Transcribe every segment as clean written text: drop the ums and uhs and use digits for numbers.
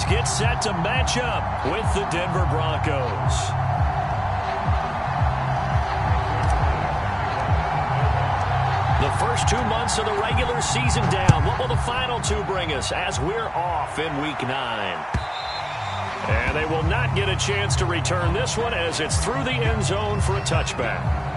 get set to match up with the Denver Broncos. The first 2 months of the regular season down. What will the final two bring us as we're off in Week 9? And they will not get a chance to return this one as it's through the end zone for a touchback.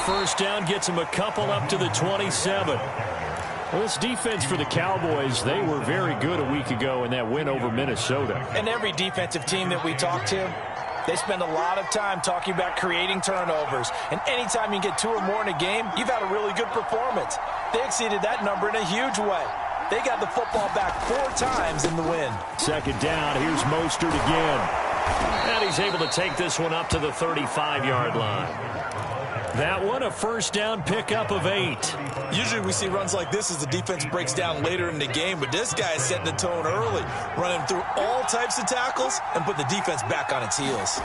First down gets him a couple up to the 27. Well, this defense for the Cowboys, they were very good a week ago in that win over Minnesota. And every defensive team that we talk to, they spend a lot of time talking about creating turnovers. And anytime you get 2 or more in a game, you've had a really good performance. They exceeded that number in a huge way. They got the football back 4 times in the win. Second down, here's Mostert again. And he's able to take this one up to the 35-yard line. That one, a first down pickup of 8. Usually we see runs like this as the defense breaks down later in the game, but this guy is setting the tone early, running through all types of tackles and put the defense back on its heels.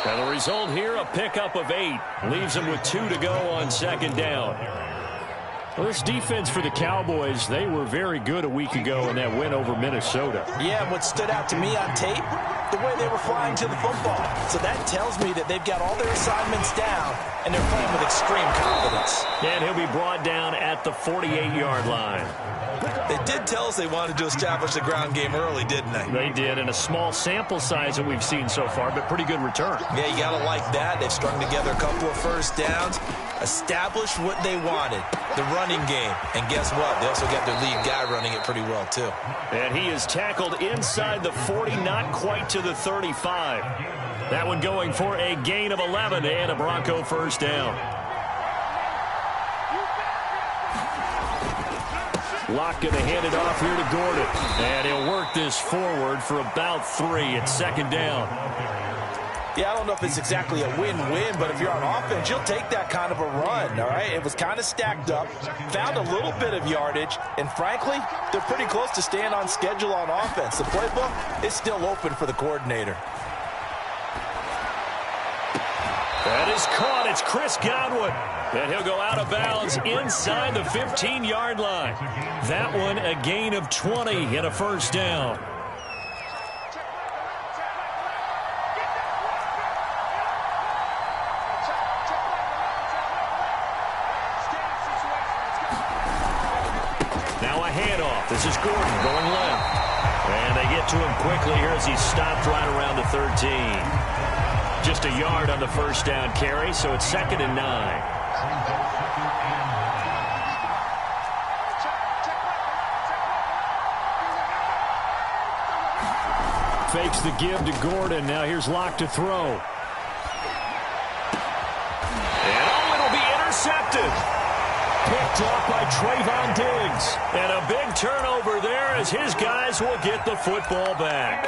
And the result here, a pickup of 8. Leaves him with 2 to go on second down. Well, this defense for the Cowboys, they were very good a week ago in that win over Minnesota. Yeah, what stood out to me on tape, the way they were flying to the football. So that tells me that they've got all their assignments down, and they're playing with extreme confidence. And he'll be brought down at the 48-yard line. They did tell us they wanted to establish the ground game early, didn't they? They did, and a small sample size that we've seen so far, but pretty good return. Yeah, you got to like that. They've strung together a couple of first downs, established what they wanted, the running game. And guess what? They also got their lead guy running it pretty well, too. And he is tackled inside the 40, not quite to the 35. That one going for a gain of 11 and a Bronco first down. Locke going to hand it off here to Gordon. And he'll work this forward for about 3 at second down. Yeah, I don't know if it's exactly a win-win, but if you're on offense, you'll take that kind of a run, all right? It was kind of stacked up, found a little bit of yardage, and frankly, they're pretty close to staying on schedule on offense. The playbook is still open for the coordinator. That is caught. It's Chris Godwin. And he'll go out of bounds inside the 15-yard line. That one a gain of 20 and a first down. Now a handoff. This is Gordon going left. And they get to him quickly here as he's stopped right around the 13. Just a yard on the first down carry, so it's 2nd and 9. Fakes the give to Gordon. Now here's Locke to throw. And it'll be intercepted. Picked off by Trayvon Diggs. And a big turnover there as his guys will get the football back.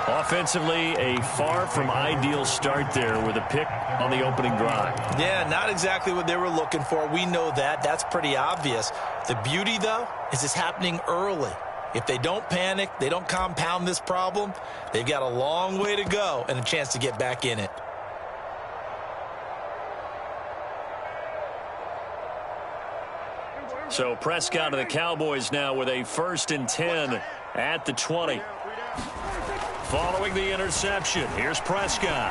Offensively, a far from ideal start there with a pick on the opening drive. Yeah, not exactly what they were looking for. We know that. That's pretty obvious. The beauty, though, is it's happening early. If they don't panic, they don't compound this problem, they've got a long way to go and a chance to get back in it. So Prescott of the Cowboys now with a 1st and 10 at the 20. Following the interception, here's Prescott.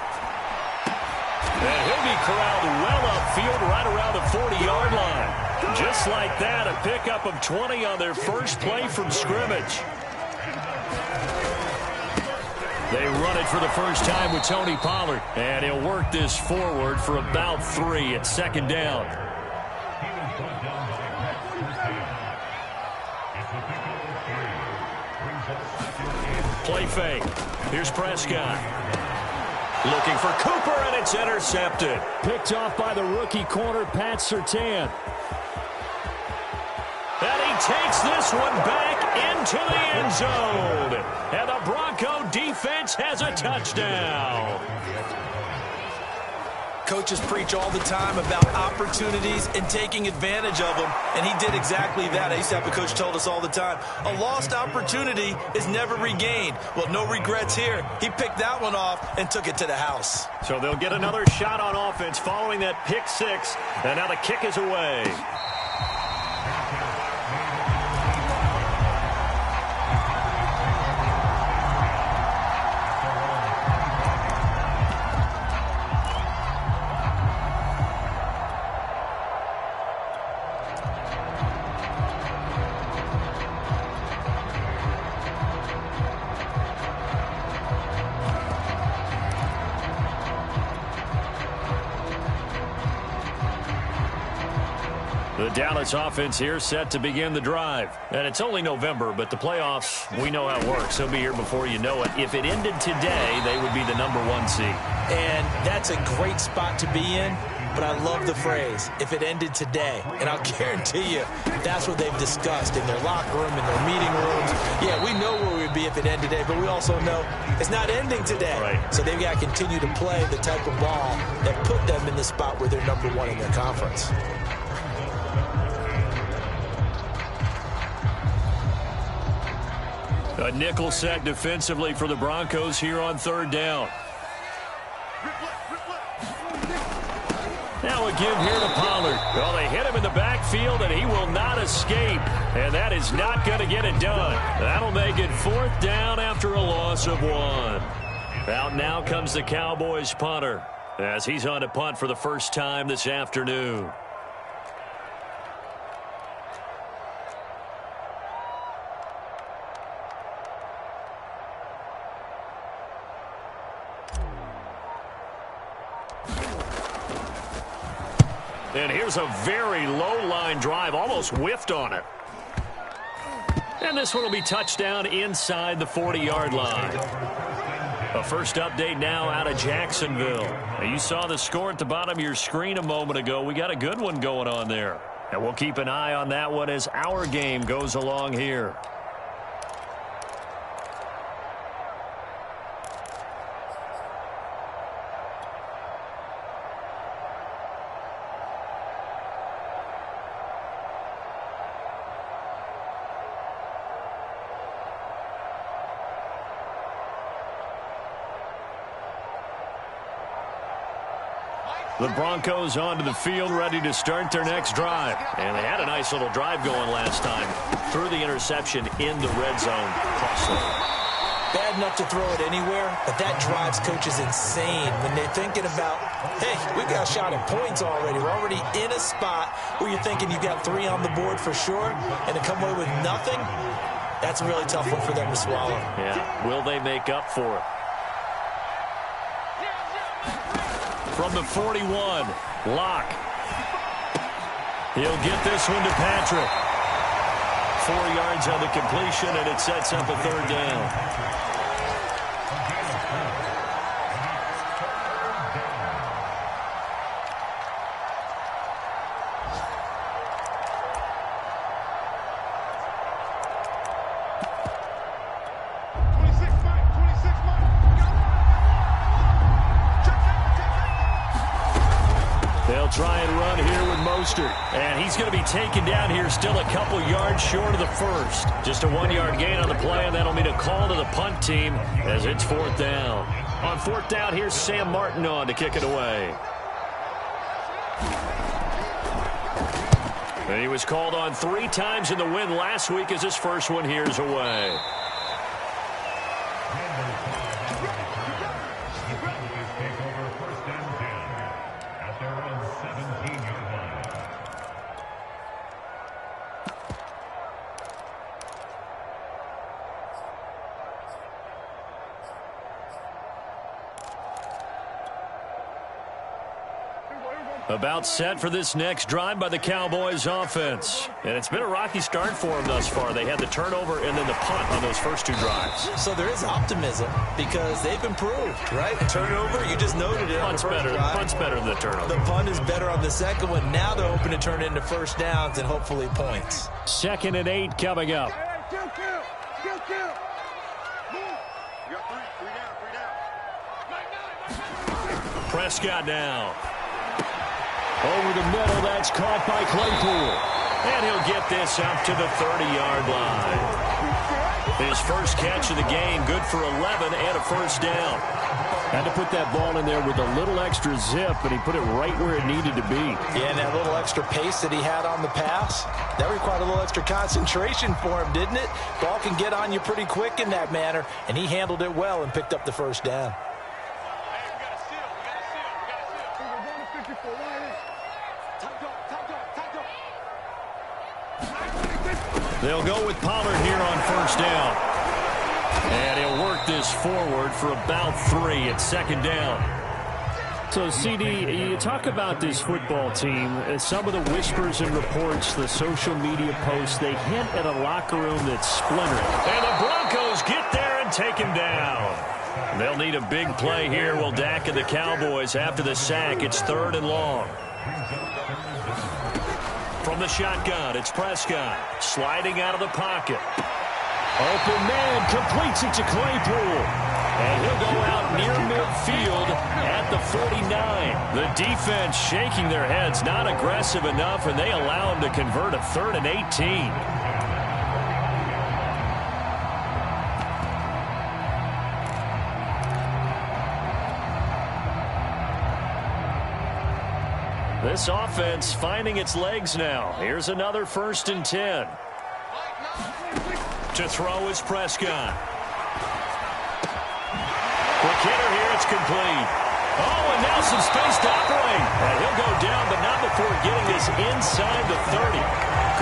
And he'll be corralled well upfield right around the 40-yard line. Just like that, a pickup of 20 on their first play from scrimmage. They run it for the first time with Tony Pollard. And he'll work this forward for about 3 at second down. Play fake. Here's Prescott. Looking for Cooper, and it's intercepted. Picked off by the rookie corner, Pat Surtain. And he takes this one back into the end zone. And the Bronco defense has a touchdown. Coaches preach all the time about opportunities and taking advantage of them, and he did exactly that. I used to have a coach told us all the time, a lost opportunity is never regained. Well, no regrets here. He picked that one off and took it to the house. So they'll get another shot on offense following that pick six, and now the kick is away. The Dallas offense here set to begin the drive. And it's only November, but the playoffs, we know how it works. They'll be here before you know it. If it ended today, they would be the #1 seed. And that's a great spot to be in, but I love the phrase, if it ended today. And I'll guarantee you, that's what they've discussed in their locker room, in their meeting rooms. Yeah, we know where we'd be if it ended today, but we also know it's not ending today. Right. So they've got to continue to play the type of ball that put them in the spot where they're #1 in their conference. A nickel set defensively for the Broncos here on 3rd down. Now a give here to Pollard. Well, they hit him in the backfield, and he will not escape. And that is not going to get it done. That'll make it 4th down after a loss of 1. Out now comes the Cowboys punter, as he's on to punt for the first time this afternoon. And here's a very low-line drive, almost whiffed on it. And this one will be touchdown inside the 40-yard line. A first update now out of Jacksonville. Now, you saw the score at the bottom of your screen a moment ago. We got a good one going on there. And we'll keep an eye on that one as our game goes along here. The Broncos onto the field, ready to start their next drive. And they had a nice little drive going last time. Threw the interception in the red zone. Costly. Bad enough to throw it anywhere, but that drives coaches insane when they're thinking about, hey, we've got a shot at points already. We're already in a spot where you're thinking you've got 3 on the board for sure, and to come away with nothing, that's a really tough one for them to swallow. Yeah, will they make up for it? From the 41, Locke. He'll get this one to Patrick. 4 yards on the completion, and it sets up a 3rd down. They'll try and run here with Mostert. And he's going to be taken down here still a couple yards short of the first. Just a 1-yard gain on the play, and that'll mean a call to the punt team as it's 4th down. On 4th down, here's Sam Martin on to kick it away. And he was called on 3 times in the win last week as his first one here's away. About set for this next drive by the Cowboys offense. And it's been a rocky start for them thus far. They had the turnover and then the punt on those first two drives. So there is optimism because they've improved, right? Turnover, you just noted it. Punt's better than the turnover. The punt is better on the second one. Now they're hoping to turn it into first downs and hopefully points. 2nd and 8 coming up. Prescott now. Over the middle, that's caught by Claypool. And he'll get this up to the 30-yard line. His first catch of the game, good for 11 and a first down. Had to put that ball in there with a little extra zip, and he put it right where it needed to be. Yeah, and that little extra pace that he had on the pass, that required a little extra concentration for him, didn't it? Ball can get on you pretty quick in that manner, and he handled it well and picked up the first down. They'll go with Pollard here on first down. And he'll work this forward for about 3 at 2nd down. So, CD, you talk about this football team. Some of the whispers and reports, the social media posts, they hint at a locker room that's splintering. And the Broncos get there and take him down. They'll need a big play here. Will Dak and the Cowboys after the sack. It's 3rd and long. From the shotgun, it's Prescott sliding out of the pocket. Open man completes it to Claypool. And he'll go out near midfield at the 49. The defense shaking their heads, not aggressive enough, and they allow him to convert a 3rd and 18. This offense finding its legs now. Here's another 1st and 10. To throw is Prescott. Quick hitter here, it's complete. Oh, and now some space to operate. And he'll go down, but not before getting this inside the 30.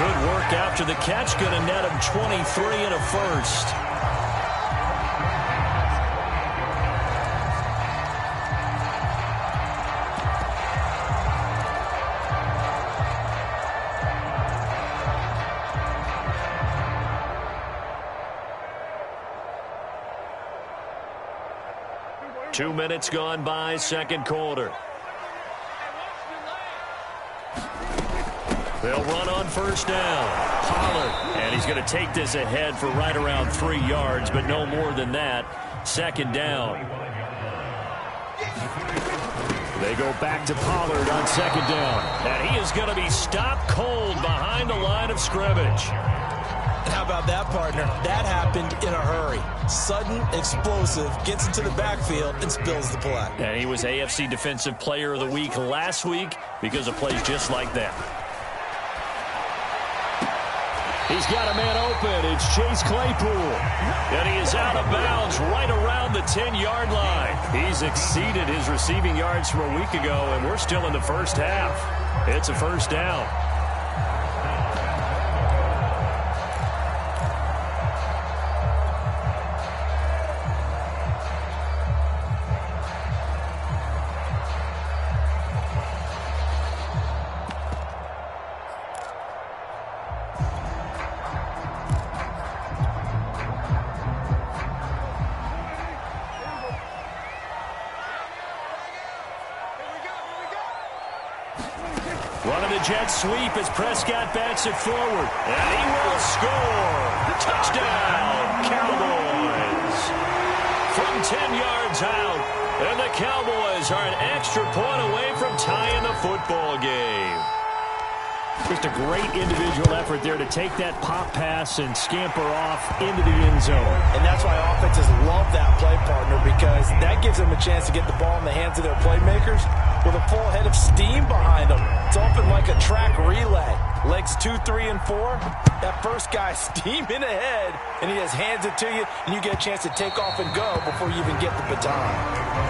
Good work after the catch. Going to net him 23 and a first. Two minutes gone by, second quarter. They'll run on first down. Pollard, and he's going to take this ahead for right around 3 yards, but no more than that. 2nd down. They go back to Pollard on 2nd down. And he is going to be stopped cold behind the line of scrimmage. How about that, partner? That happened in a hurry. Sudden, explosive, gets into the backfield, and spills the play. And he was AFC Defensive Player of the Week last week because of plays just like that. He's got a man open. It's Chase Claypool. And he is out of bounds right around the 10-yard line. He's exceeded his receiving yards from a week ago, and we're still in the first half. It's a first down. Jet sweep as Prescott backs it forward. And he will score. Touchdown, Cowboys. From 10 yards out. And the Cowboys are an extra point away from tying the football game. Just a great individual effort there to take that pop pass and scamper off into the end zone. And that's why offenses love that play, partner, because that gives them a chance to get the ball in the hands of their playmakers with a full head of steam behind them. It's often like a track relay. Legs 2, 3, and 4. That first guy steaming ahead, and he just hands it to you, and you get a chance to take off and go before you even get the baton.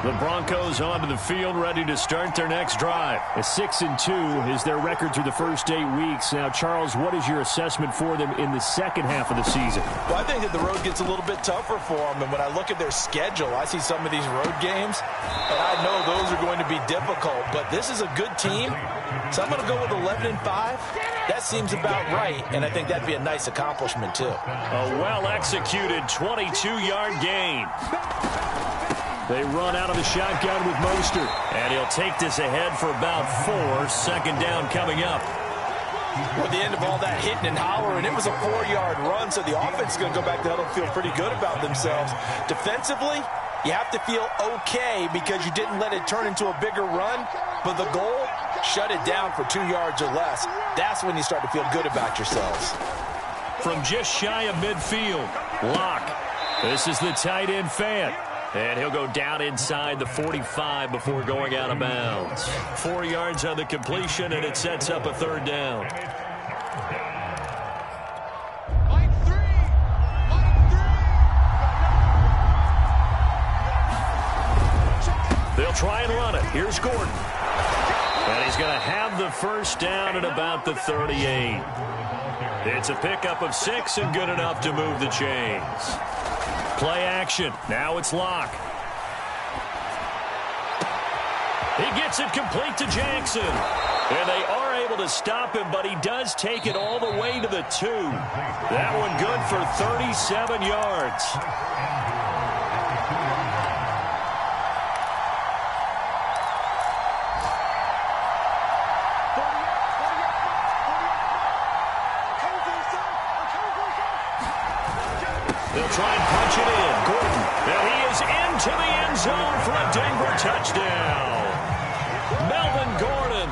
The Broncos onto the field, ready to start their next drive. A 6-2 is their record through the first 8 weeks. Now, Charles, what is your assessment for them in the second half of the season? Well, I think that the road gets a little bit tougher for them. And when I look at their schedule, I see some of these road games, and I know those are going to be difficult. But this is a good team, so I'm going to go with 11-5. That seems about right, and I think that'd be a nice accomplishment, too. A well-executed 22-yard gain. They run out of the shotgun with Mostert. And he'll take this ahead for about 4. Second down coming up. At the end of all that hitting and hollering, it was a 4-yard run, so the offense is going to go back to huddle and feel pretty good about themselves. Defensively, you have to feel okay because you didn't let it turn into a bigger run, but the goal, shut it down for 2 yards or less. That's when you start to feel good about yourselves. From just shy of midfield, Locke. This is the tight end fan. And he'll go down inside the 45 before going out of bounds. 4 yards on the completion, and it sets up a third down. They'll try and run it. Here's Gordon. And he's going to have the first down at about the 38. It's a pickup of 6 and good enough to move the chains. Play action. Now it's Locke. He gets it complete to Jackson. And they are able to stop him, but he does take it all the way to the 2. That one good for 37 yards. They'll try and punch it in. Gordon. And he is into the end zone for a Denver touchdown. Melvin Gordon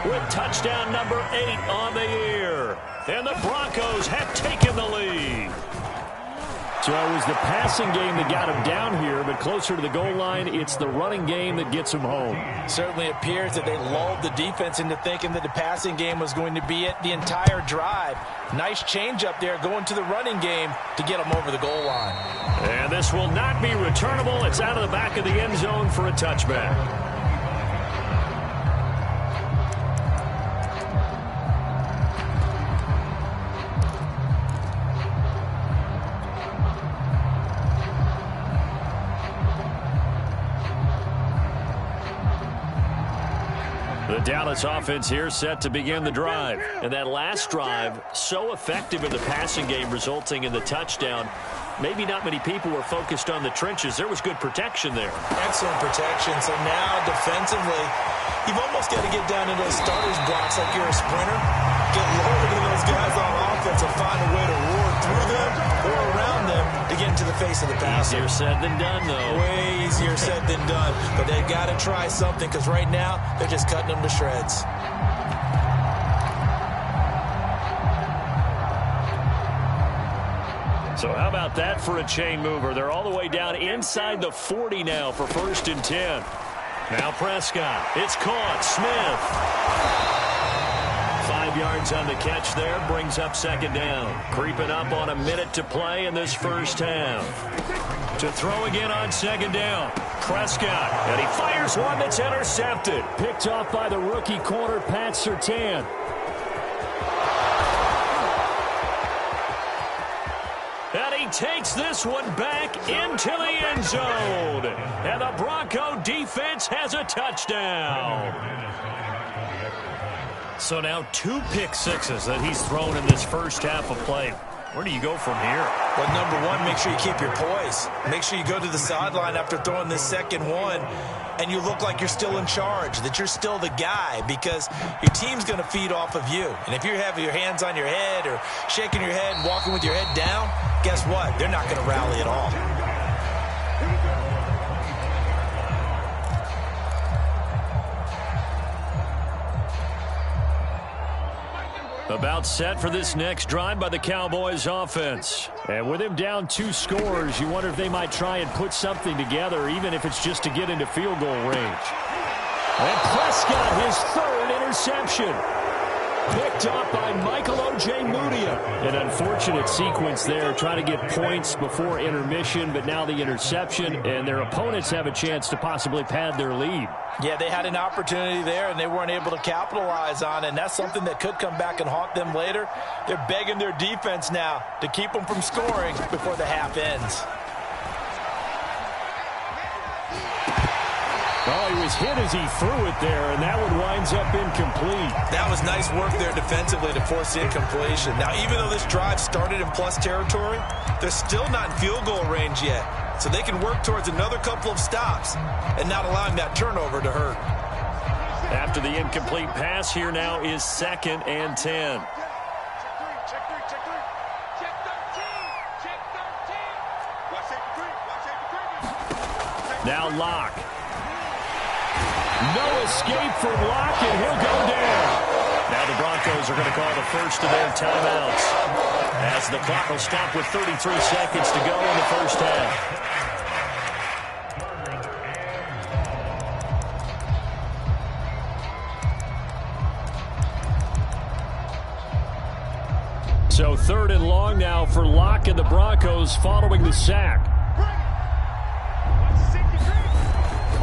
with touchdown number 8 on the year. And the Broncos have taken the lead. So it was the passing game that got him down here, but closer to the goal line, it's the running game that gets him home. Certainly appears that they lulled the defense into thinking that the passing game was going to be it the entire drive. Nice change up there going to the running game to get them over the goal line. And this will not be returnable. It's out of the back of the end zone for a touchback. The Dallas offense here set to begin the drive. And that last drive, so effective in the passing game, resulting in the touchdown. Maybe not many people were focused on the trenches. There was good protection there. Excellent protection. So now defensively, you've almost got to get down into those starters blocks like you're a sprinter. Get lower to those guys on offense and find a way to roar through them or around them to get into the face of the passer. Easier said than done, though. Way easier said than done. But they've got to try something because right now they're just cutting them to shreds. So how about that for a chain mover? They're all the way down inside the 40 now for 1st and 10. Now Prescott. It's caught. Smith. 5 yards on the catch there. Brings up second down. Creeping up on a minute to play in this first half. To throw again on second down. Prescott. And he fires one that's intercepted. Picked off by the rookie corner, Pat Surtain. And he takes this one back into the end zone. And the Bronco defense has a touchdown. So now 2 pick sixes that he's thrown in this first half of play. Where do you go from here? Well, number one, make sure you keep your poise. Make sure you go to the sideline after throwing this second one, and you look like you're still in charge, that you're still the guy, because your team's going to feed off of you. And if you have your hands on your head or shaking your head and walking with your head down, guess what? They're not going to rally at all. About set for this next drive by the Cowboys offense. And with him down 2 scores, you wonder if they might try and put something together, even if it's just to get into field goal range. And Prescott, his 3rd interception. Picked up by Michael Ojemudia. An unfortunate sequence there, trying to get points before intermission, but now the interception, and their opponents have a chance to possibly pad their lead. Yeah, they had an opportunity there, and they weren't able to capitalize on it, and that's something that could come back and haunt them later. They're begging their defense now to keep them from scoring before the half ends. Oh, he was hit as he threw it there, and that one winds up incomplete. That was nice work there defensively to force the incompletion. Now, even though this drive started in plus territory, they're still not in field goal range yet. So they can work towards another couple of stops and not allowing that turnover to hurt. After the incomplete pass, here now is 2nd and 10. Now Locke. No escape from Locke, and he'll go down. Now the Broncos are going to call the first of their timeouts, as the clock will stop with 33 seconds to go in the first half. So 3rd and long now for Locke and the Broncos following the sack.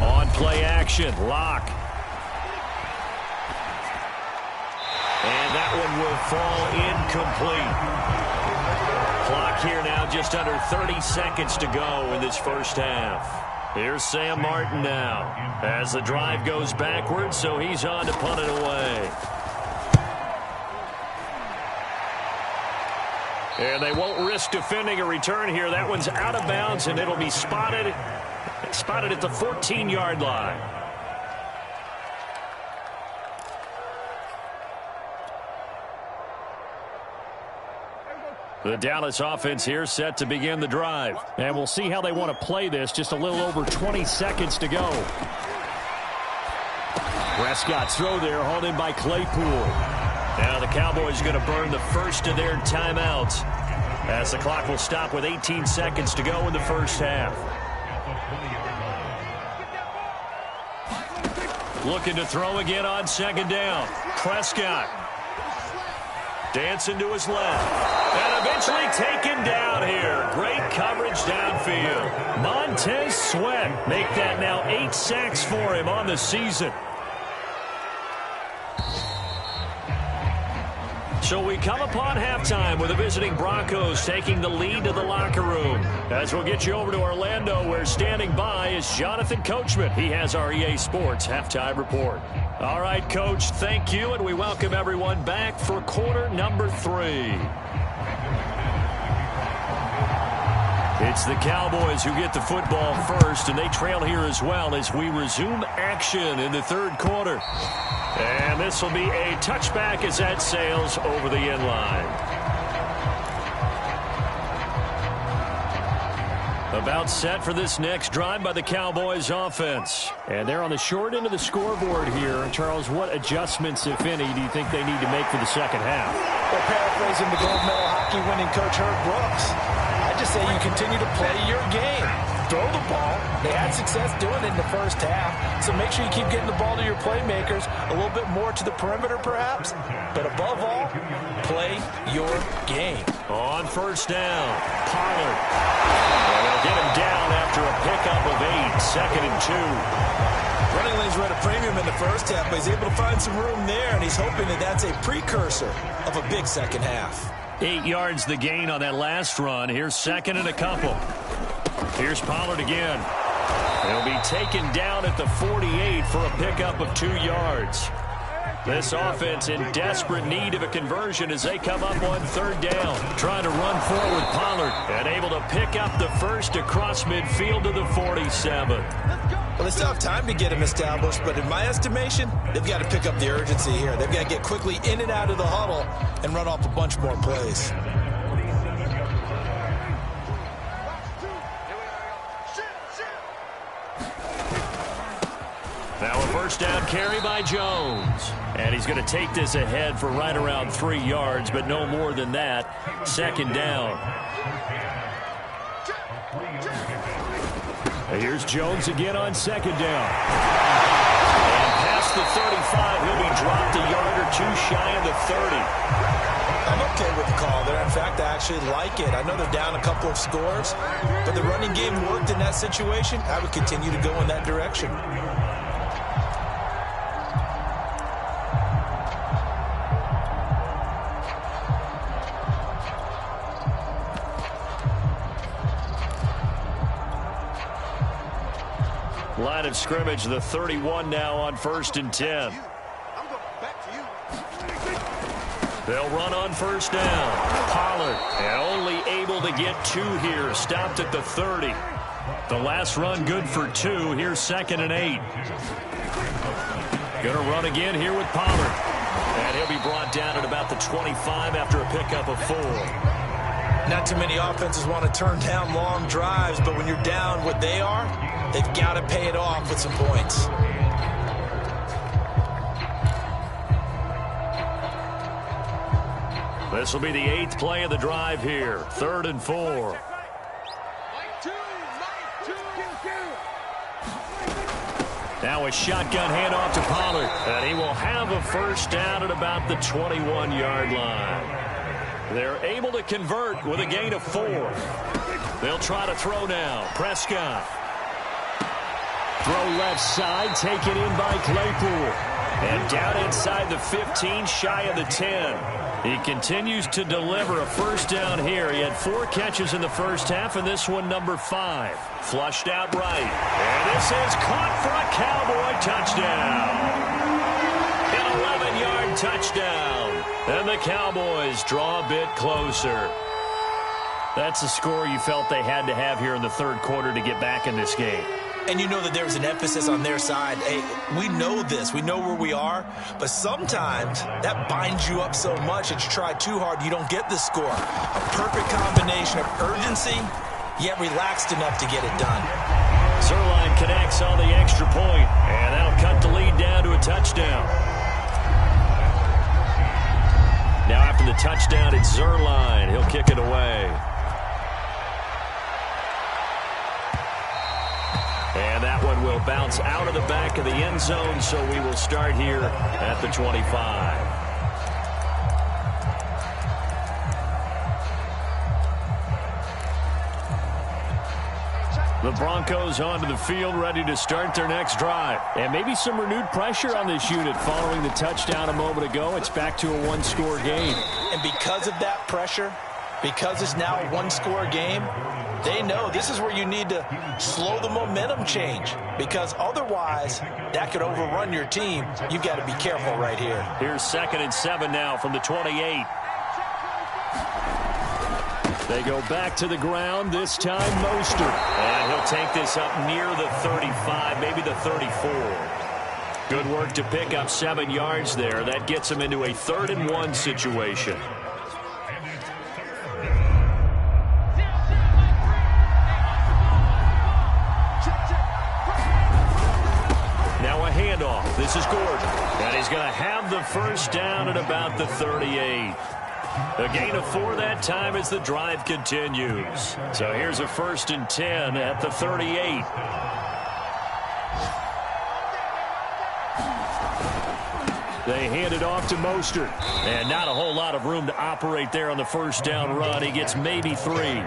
On play action, Locke. And that one will fall incomplete. Clock here now just under 30 seconds to go in this first half. Here's Sam Martin now as the drive goes backwards, so he's on to punt it away. And they won't risk defending a return here. That one's out of bounds, and it'll be spotted at the 14-yard line. The Dallas offense here set to begin the drive. And we'll see how they want to play this. Just a little over 20 seconds to go. Prescott's throw there, hauled in by Claypool. Now the Cowboys are going to burn the first of their timeouts, as the clock will stop with 18 seconds to go in the first half. Looking to throw again on 2nd down. Prescott. Dancing to his left. And eventually taken down here. Great coverage downfield. Montez Sweat make that now 8 sacks for him on the season. So we come upon halftime with the visiting Broncos taking the lead to the locker room. As we'll get you over to Orlando, where standing by is Jonathan Coachman. He has our EA Sports halftime report. All right, Coach, thank you, and we welcome everyone back for quarter number 3. It's the Cowboys who get the football first, and they trail here as well as we resume action in the 3rd quarter. And this will be a touchback as that sails over the end line. About set for this next drive by the Cowboys offense. And they're on the short end of the scoreboard here. Charles, what adjustments, if any, do you think they need to make for the second half? Well, paraphrasing the gold medal hockey winning coach Herb Brooks, I just say you continue to play your game. Throw the ball. They had success doing it in the first half, so make sure you keep getting the ball to your playmakers, a little bit more to the perimeter perhaps, but above all, play your game. On first down, Pollard. And they'll get him down after a pickup of 8, 2nd and 2. Running lanes were at a premium in the first half, but he's able to find some room there, and he's hoping that that's a precursor of a big second half. 8 yards the gain on that last run. Here's 2nd and a couple. Here's Pollard again. He'll be taken down at the 48 for a pickup of 2 yards. This offense in desperate need of a conversion as they come up on 3rd down. Trying to run forward, Pollard, and able to pick up the first across midfield to the 47. Well, they still have time to get him established, but in my estimation, they've got to pick up the urgency here. They've got to get quickly in and out of the huddle and run off a bunch more plays. Now a first down carry by Jones. And he's going to take this ahead for right around 3 yards, but no more than that. 2nd down. Here's Jones again on 2nd down. And past the 35, he'll be dropped a yard or Too shy of the 30. I'm okay with the call there. In fact, I actually like it. I know they're down a couple of scores, but the running game worked in that situation. I would continue to go in that direction. Line of scrimmage, the 31 now on 1st and 10. They'll run on 1st down. Pollard, and only able to get 2 here. Stopped at the 30. The last run good for 2. Here's 2nd and 8. Going to run again here with Pollard. And he'll be brought down at about the 25 after a pickup of 4. Not too many offenses want to turn down long drives, but when you're down what they are, they've got to pay it off with some points. This will be the 8th play of the drive here. 3rd and 4. Now a shotgun handoff to Pollard. And he will have a 1st down at about the 21-yard line. They're able to convert with a gain of 4. They'll try to throw now. Prescott. Throw left side, taken in by Claypool. And down inside the 15, shy of the 10. He continues to deliver a 1st down here. He had 4 catches in the first half, and this one number 5. Flushed out right. And this is caught for a Cowboy touchdown. An 11-yard touchdown. And the Cowboys draw a bit closer. That's a score you felt they had to have here in the 3rd quarter to get back in this game. And you know that there was an emphasis on their side. Hey, we know this. We know where we are. But sometimes that binds you up so much that you try too hard, you don't get the score. A perfect combination of urgency, yet relaxed enough to get it done. Zuerlein connects on the extra point, and that'll cut the lead down to a touchdown. Now after the touchdown, it's Zuerlein. He'll kick it away. And that one will bounce out of the back of the end zone, so we will start here at the 25. The Broncos onto the field, ready to start their next drive. And maybe some renewed pressure on this unit following the touchdown a moment ago. It's back to a 1-score game. And because of that pressure, because it's now a 1-score game, they know this is where you need to slow the momentum change, because otherwise that could overrun your team. You've got to be careful right here. Here's 2nd and 7 now from the 28. They go back to the ground, this time Mostert. And he'll take this up near the 35, maybe the 34. Good work to pick up 7 yards there. That gets him into a 3rd and 1 situation. Handoff. This is Gordon. And he's going to have the 1st down at about the 38. A gain of 4 that time as the drive continues. So here's a 1st and 10 at the 38. They hand it off to Mostert. And not a whole lot of room to operate there on the 1st down run. He gets maybe 3.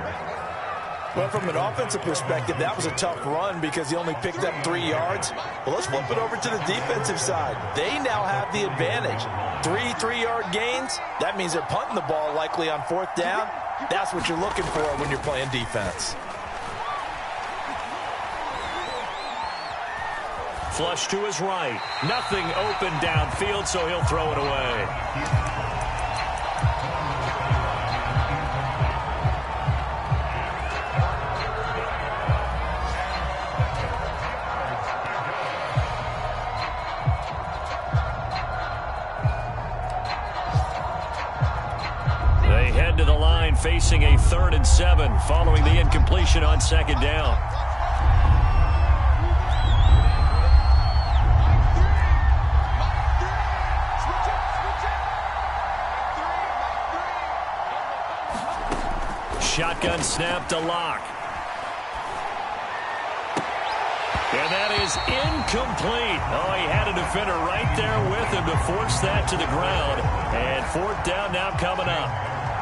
Well, from an offensive perspective, that was a tough run because he only picked up 3 yards. Well, let's flip it over to the defensive side. They now have the advantage. 3-3-yard gains. That means they're punting the ball likely on 4th down. That's what you're looking for when you're playing defense. Flush to his right. Nothing open downfield, so he'll throw it away. To the line, facing a 3rd and 7 following the incompletion on 2nd down. Shotgun snap to Locke. And And that is incomplete. Oh, he had a defender right there with him to force that to the ground. And fourth down now coming up.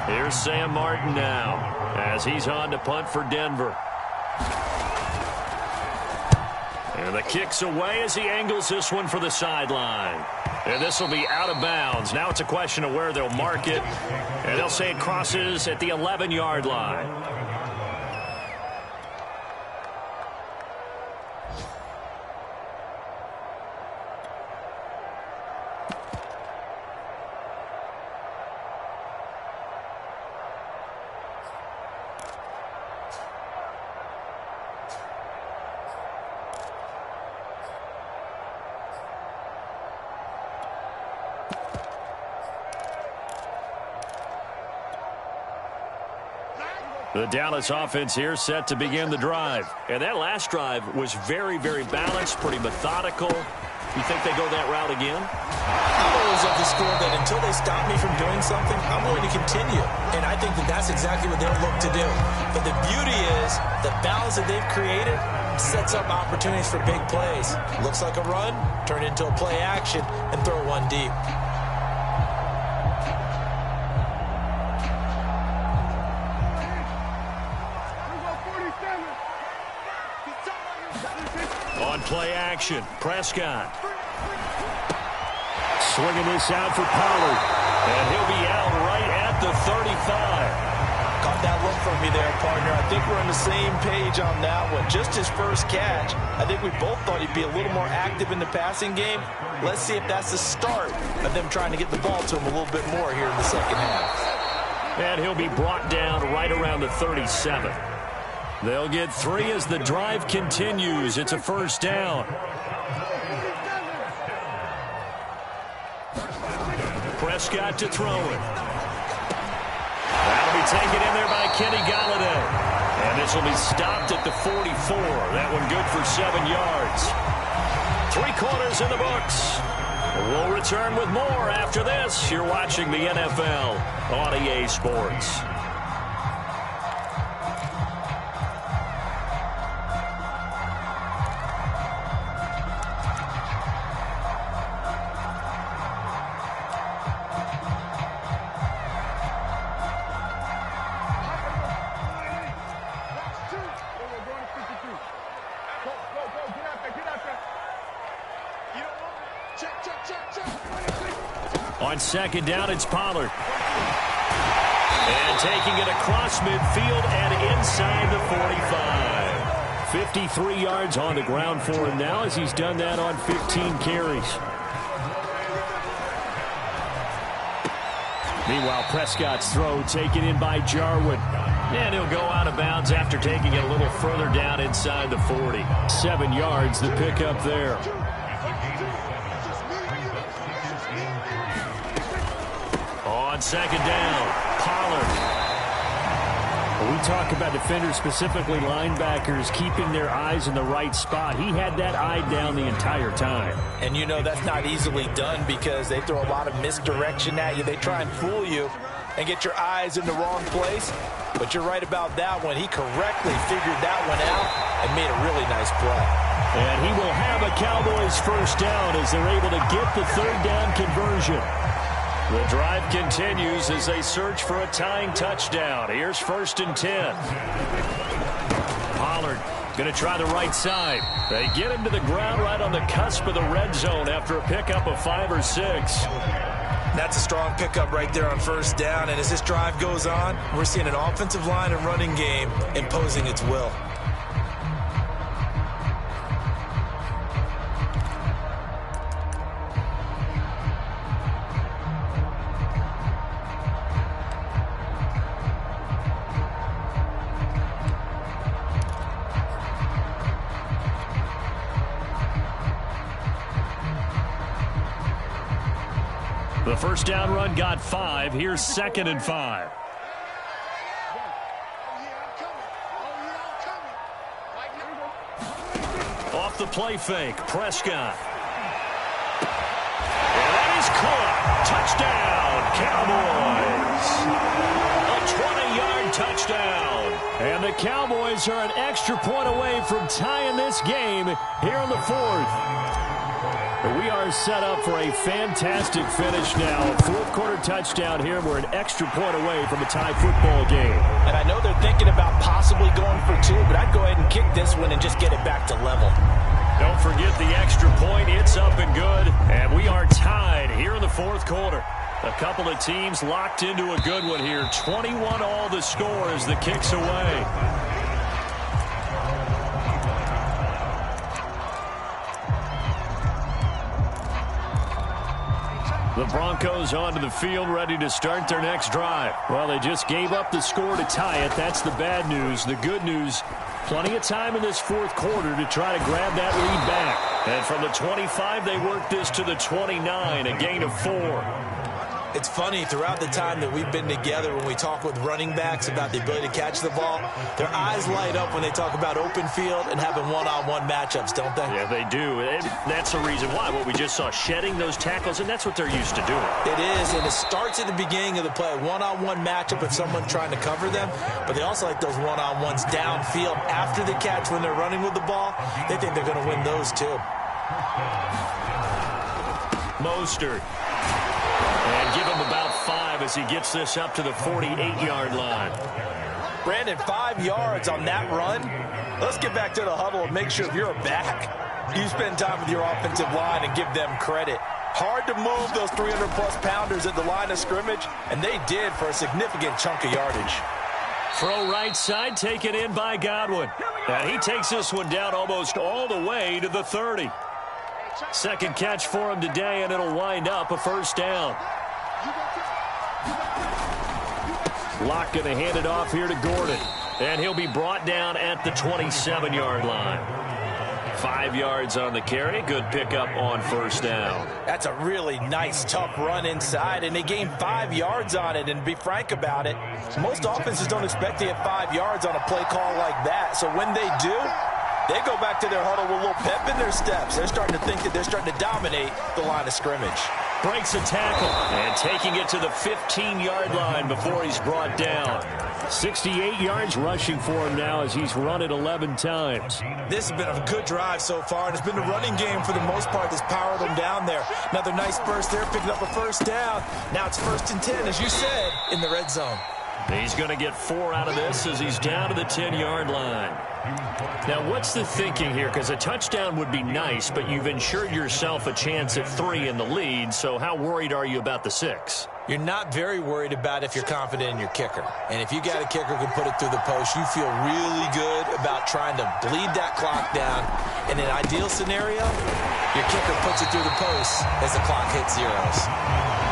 Here's Sam Martin now as he's on to punt for Denver. And the kick's away as he angles this one for the sideline. And this will be out of bounds. Now it's a question of where they'll mark it. And they'll say it crosses at the 11-yard line. The Dallas offense here set to begin the drive. And that last drive was very, very balanced, pretty methodical. You think they go that route again? I'm always of the school that until they stop me from doing something, I'm willing to continue. And I think that that's exactly what they'll look to do. But the beauty is the balance that they've created sets up opportunities for big plays. Looks like a run, turn into a play action, and throw one deep. On play action, Prescott. Swinging this out for Pollard. And he'll be out right at the 35. Caught that look from me there, partner. I think we're on the same page on that one. Just his first catch. I think we both thought he'd be a little more active in the passing game. Let's see if that's the start of them trying to get the ball to him a little bit more here in the second half. And he'll be brought down right around the 37. They'll get 3 as the drive continues. It's a first down. Prescott to throw it. That'll be taken in there by Kenny Galladay. And this will be stopped at the 44. That one good for 7 yards. 3 quarters in the books. We'll return with more after this. You're watching the NFL on EA Sports. On second down, it's Pollard. And taking it across midfield and inside the 45. 53 yards on the ground for him now as he's done that on 15 carries. Meanwhile, Prescott's throw taken in by Jarwin. And he'll go out of bounds after taking it a little further down inside the 40. 7 yards, the pickup there. On second down, Pollard. We talk about defenders, specifically linebackers, keeping their eyes in the right spot. He had that eye down the entire time. And you know that's not easily done because they throw a lot of misdirection at you. They try and fool you and get your eyes in the wrong place. But you're right about that one. He correctly figured that one out and made a really nice play. And he will have a Cowboys first down as they're able to get the third down conversion. The drive continues as they search for a tying touchdown. Here's 1st and 10. Pollard going to try the right side. They get him to the ground right on the cusp of the red zone after a pickup of 5 or 6. That's a strong pickup right there on first down. And as this drive goes on, we're seeing an offensive line and running game imposing its will. The first down run got 5. Here's 2nd and 5. Off the play fake, Prescott. And that is caught. Touchdown, Cowboys. A 20-yard touchdown. And the Cowboys are an extra point away from tying this game here in the fourth. We are set up for a fantastic finish now. Fourth quarter touchdown here. We're an extra point away from a tie football game. And I know they're thinking about possibly going for two, but I'd go ahead and kick this one and just get it back to level. Don't forget the extra point. It's up and good. And we are tied here in the fourth quarter. A couple of teams locked into a good one here. 21 all the score as the kick's away. The Broncos onto the field, ready to start their next drive. Well, they just gave up the score to tie it. That's the bad news. The good news, plenty of time in this fourth quarter to try to grab that lead back. And from the 25, they work this to the 29, a gain of 4. It's funny, throughout the time that we've been together, when we talk with running backs about the ability to catch the ball, their eyes light up when they talk about open field and having one-on-one matchups, don't they? Yeah, they do. And that's the reason why. What we just saw, shedding those tackles, and that's what they're used to doing. It is, and it starts at the beginning of the play, one-on-one matchup with someone trying to cover them, but they also like those one-on-ones downfield after the catch when they're running with the ball. They think they're going to win those too. Mostert. And give him about 5 as he gets this up to the 48-yard line. Brandon, 5 yards on that run. Let's get back to the huddle and make sure if you're a back, you spend time with your offensive line and give them credit. Hard to move those 300-plus pounders at the line of scrimmage, and they did for a significant chunk of yardage. Throw right side, taken in by Godwin. And he takes this one down almost all the way to the 30. Second catch for him today, and it'll wind up a first down. Locke going to hand it off here to Gordon. And he'll be brought down at the 27-yard line. 5 yards on the carry. Good pickup on first down. That's a really nice, tough run inside, and they gained 5 yards on it. And to be frank about it, most offenses don't expect to get 5 yards on a play call like that. So when they do, they go back to their huddle with a little pep in their steps. They're starting to think that they're starting to dominate the line of scrimmage. Breaks a tackle and taking it to the 15-yard line before he's brought down. 68 yards rushing for him now as he's run it 11 times. This has been a good drive so far, and it's been the running game for the most part that's powered them down there. Another nice burst there, picking up a first down. Now it's 1st and 10, as you said, in the red zone. He's going to get 4 out of this as he's down to the 10-yard line. Now, what's the thinking here? Because a touchdown would be nice, but you've ensured yourself a chance at 3 in the lead, so how worried are you about the 6? You're not very worried about if you're confident in your kicker. And if you got a kicker who can put it through the post, you feel really good about trying to bleed that clock down. In an ideal scenario, your kicker puts it through the post as the clock hits zeros.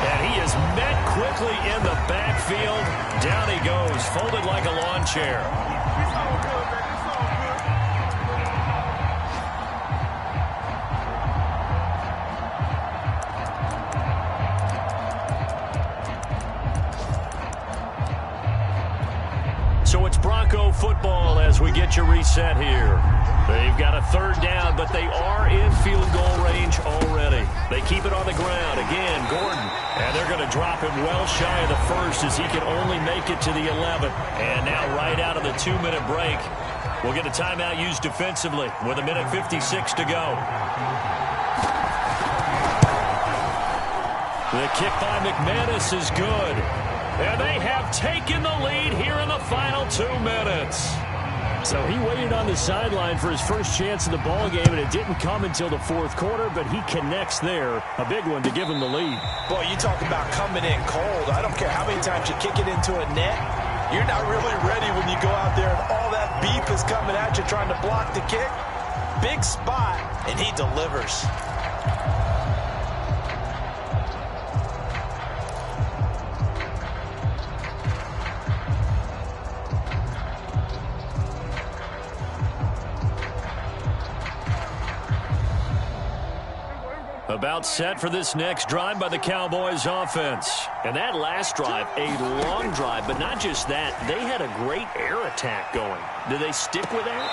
And he is met quickly in the backfield. Down he goes, folded like a lawn chair. So it's Bronco football as we get you reset here. They've got a 3rd down, but they are in field goal range already. They keep it on the ground. Again, Gordon. And they're going to drop him well shy of the 1st as he can only make it to the 11th. And now right out of the 2-minute break, we'll get a timeout used defensively with 1:56 to go. The kick by McManus is good. And they have taken the lead here in the final 2 minutes. So he waited on the sideline for his first chance of the ball game, and it didn't come until the 4th quarter, but he connects there. A big one to give him the lead. Boy, you talk about coming in cold. I don't care how many times you kick it into a net. You're not really ready when you go out there and all that beef is coming at you trying to block the kick. Big spot, and he delivers. About set for this next drive by the Cowboys offense. And that last drive, a long drive, but not just that. They had a great air attack going. Do they stick with that?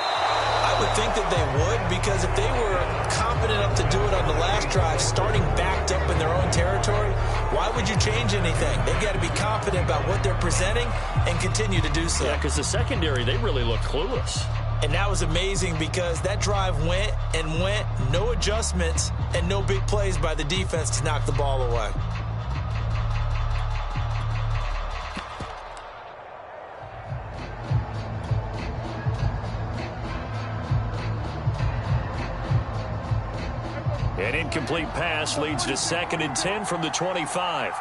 I would think that they would, because if they were confident enough to do it on the last drive, starting backed up in their own territory, why Why would you change anything? They've got to be confident about what they're presenting and continue to do so. Yeah, because the secondary, they really looked clueless. And that was amazing because that drive went and went, no adjustments, and no big plays by the defense to knock the ball away. An incomplete pass leads to 2nd and 10 from the 25.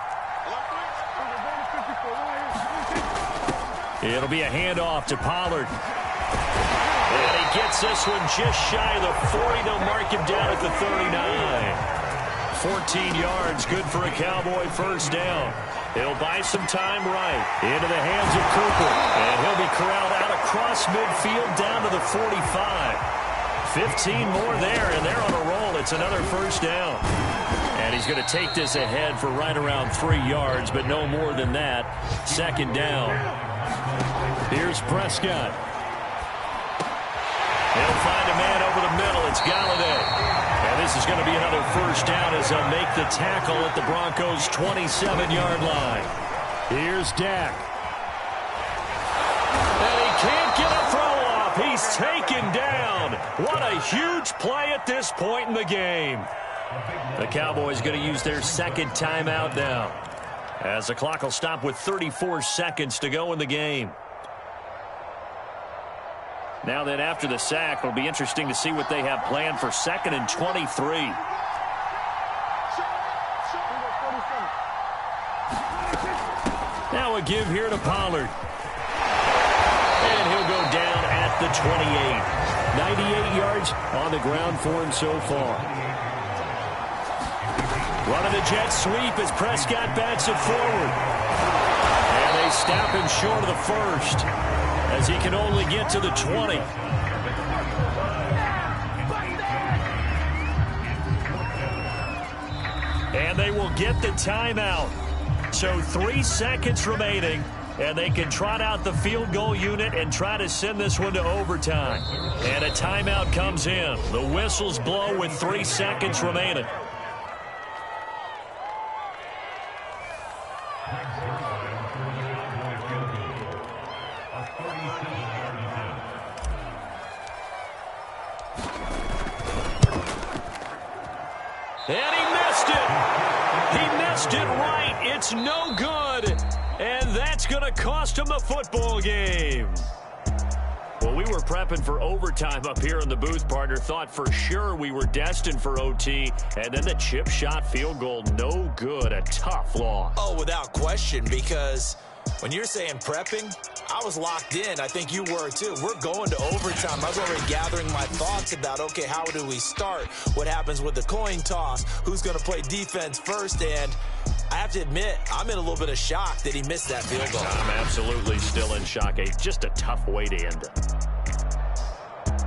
It'll be a handoff to Pollard. And he gets this one just shy of the 40. They'll mark him down at the 39. 14 yards, good for a Cowboy first down. He'll buy some time right. Into the hands of Cooper. And he'll be corralled out across midfield down to the 45. 15 more there, and they're on a roll. It's another first down. And he's going to take this ahead for right around 3 yards, but no more than that. 2nd down. Here's Prescott. He'll find a man over the middle. It's Galladay. And this is going to be another first down as they'll make the tackle at the Broncos' 27-yard line. Here's Dak. And he can't get a throw off. He's taken down. What a huge play at this point in the game. The Cowboys going to use their 2nd timeout now, as the clock will stop with 34 seconds to go in the game. Now then, after the sack, it'll be interesting to see what they have planned for 2nd and 23. Now a give here to Pollard. And he'll go down at the 28. 98 yards on the ground for him so far. Running the jet sweep as Prescott bats it forward. And they stop him short of the first, as he can only get to the 20. And they will get the timeout. So 3 seconds remaining, and they can trot out the field goal unit and try to send this one to overtime. And a timeout comes in. The whistles blow with 3 seconds remaining. And he missed it. He missed it right. It's no good. And that's going to cost him the football game. Well, we were prepping for overtime up here in the booth, partner. Thought for sure we were destined for OT. And then the chip shot field goal, no good. A tough loss. Oh, without question, because when you're saying prepping, I was locked in. I think you were too. We're going to overtime. I was already gathering my thoughts about, okay, how do we start? What happens with the coin toss? Who's going to play defense first? And I have to admit, I'm in a little bit of shock that he missed that field goal. I'm absolutely still in shock. Just a tough way to end it.